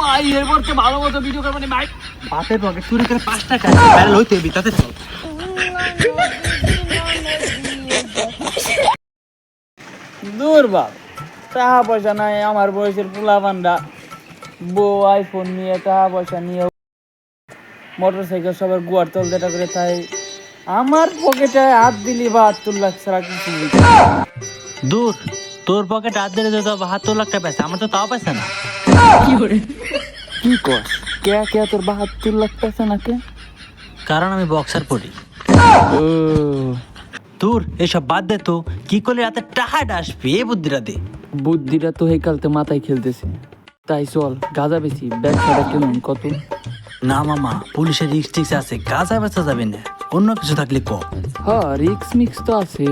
ভাই এরপর তো ভালো মতো ভিডিও করবো না ভাই। বাপের পকেট চুরি করে 5 টাকা ভাইরাল হইতে হবে, তাতে চল। দূর বাপ, টাকা পয়সা নাই আমার বয়সের পোলাপানরা, বউ আইফোন নিয়ে টাকা পয়সা নিয়ে মোটর সাইকেল সবার গুয়ার তলদেটা করে, তাই আমার পকেটে হাত দিলি 72 লাখ ছাড়া কিছু নেই। দূর, তোর পকেট হাত দিলে তো 72 লাখ টাকা পাইছে, আমার তো তাও পাইছে না। কি কস? কে কে তোর 72 লাখ পাইছে না কে? কারণ আমি বক্সার পড়ি। ও দূর, এসব বাদ দে তো, কি করলে রাতে টাকাটা আসবে এই বুদ্ধিটা দে। বুদ্ধিটা তো এই কালতে মাথায় খেলতেছে, তাই চল গাঁজা বেশি ব্যবসাটা কেমন কত? না মামা, পুলিশের রিক্স আছে, গাঁজা বেচা যাবে না, অন্য কিছু থাকলে ক। হ, রিক্স মিক্স তো আছে।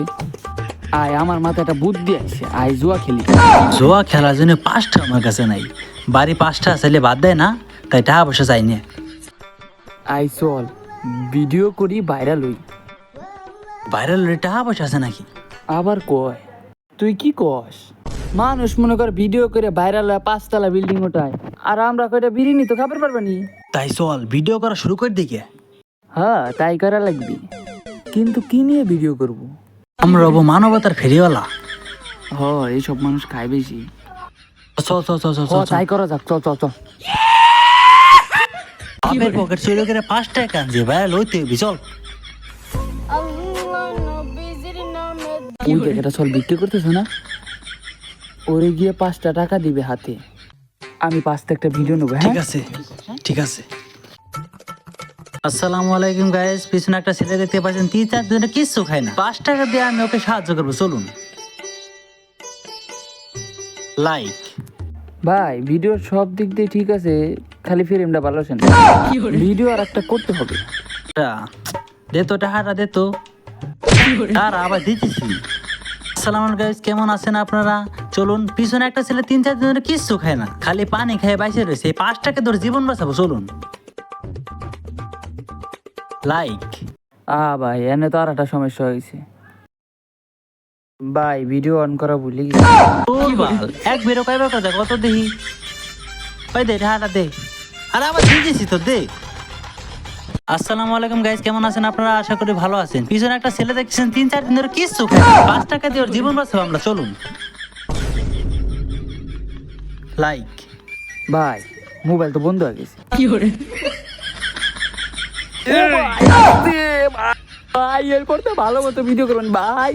আয়, আমার মাথায় একটা বুদ্ধি আছে, আয় জুয়া খেলি। জোয়া খেলার জন্য 5টা আমার কাছে নাই, বাড়ি 5টা চাইলে বাদ দেয় না, তাই টাকা পয়সা চাই না। আয় চল ভিডিও করি, ভাইরাল হই। ভাইরাল টাকা পয়সা আছে নাকি? আবার কয় তুই কি কস? মানুষ মনে কর ভিডিও করে ভাইরাল হয় 5 তলা বিল্ডিং ওঠায়, আর আমরা কয়টা বিরিয়ানি তো খাবার পারবানি। তাই চল ভিডিও করা শুরু করে দিকে। হ্যাঁ, তাই করা লাগবে, কিন্তু কি নিয়ে ভিডিও করব? আমরা হবো মানবতার ফেরিওয়ালা। হ, এইসব মানুষ খায় বেশি। চল চল চল চল হ, চল তাই করা যাক, চল চল চল। বাপের পকেট চুরি করে 5 টাকা আনছে, ভাইরাল হইতে হবে, চল। ওই জায়গাটা চল বিক্রি করতেছে না, ওরে গিয়ে 5টা টাকা দিবে হাতে, আমি 5টা একটা ভিডিও নেবো। ঠিক হ্যাঁ, আছে ঠিক আছে। আসসালামু আলাইকুম গাইস, পিছনে একটা ছেলে দেখতে পাচ্ছেন, 3-4 দিনে কিচ্ছু খায় না, 5 টাকা দিয়ে আমি ওকে সাহায্য করবো, চলুন। লাইক। ভাই ভিডিওর সব দিক দিয়ে ঠিক আছে, খালি ফ্রেমটা ভালো আসে না। ভিডিও আর একটা করতে হবে। দে তো টাকাটা দে তো, আর আবার দিতেছি। আসসালামু আলাইকুম গাইস, কেমন আছেন আপনারা? চলুন, পিছনে একটা ছেলে 3-4 দিন ধরে কিচ্ছু খায় না, খালি পানি খেয়ে বাইসে রয়েছে, এই 5 টাকা ধরে জীবন বাঁচাবো, চলুন। লাইক। ভাই এনে তো আর একটা সমস্যা হয়েছে, ভাই ভিডিও অন করা ভুলে গেছি। তোর বাল, এক বেরো কয়বার কথা কত দেখি, ওই দে টাকাটা দে, আরে আবার দিয়েছি তো, দে। আসসালামু আলাইকুম গাইস, কেমন আছেন আপনারা? আশা করি ভালো আছেন। পিছনে একটা ছেলে দেখছেন 3-4 দিন ধরে কিচ্ছু খায় না, 5 টাকা দিয়ে ওর জীবন বাঁচাবো আমরা, চলুন। লাইক। ভাই মোবাইল তো বন্ধ হয়ে গেছে। ভাই এরপর তো ভালো মতো ভিডিও করবেন ভাই।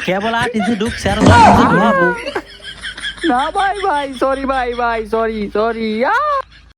কেবল 8 ইঞ্চি ঢুকছে, আর 10 ইঞ্চি ঢুকাবো। না ভাই, ভাই সরি, ভাই সরি সরি।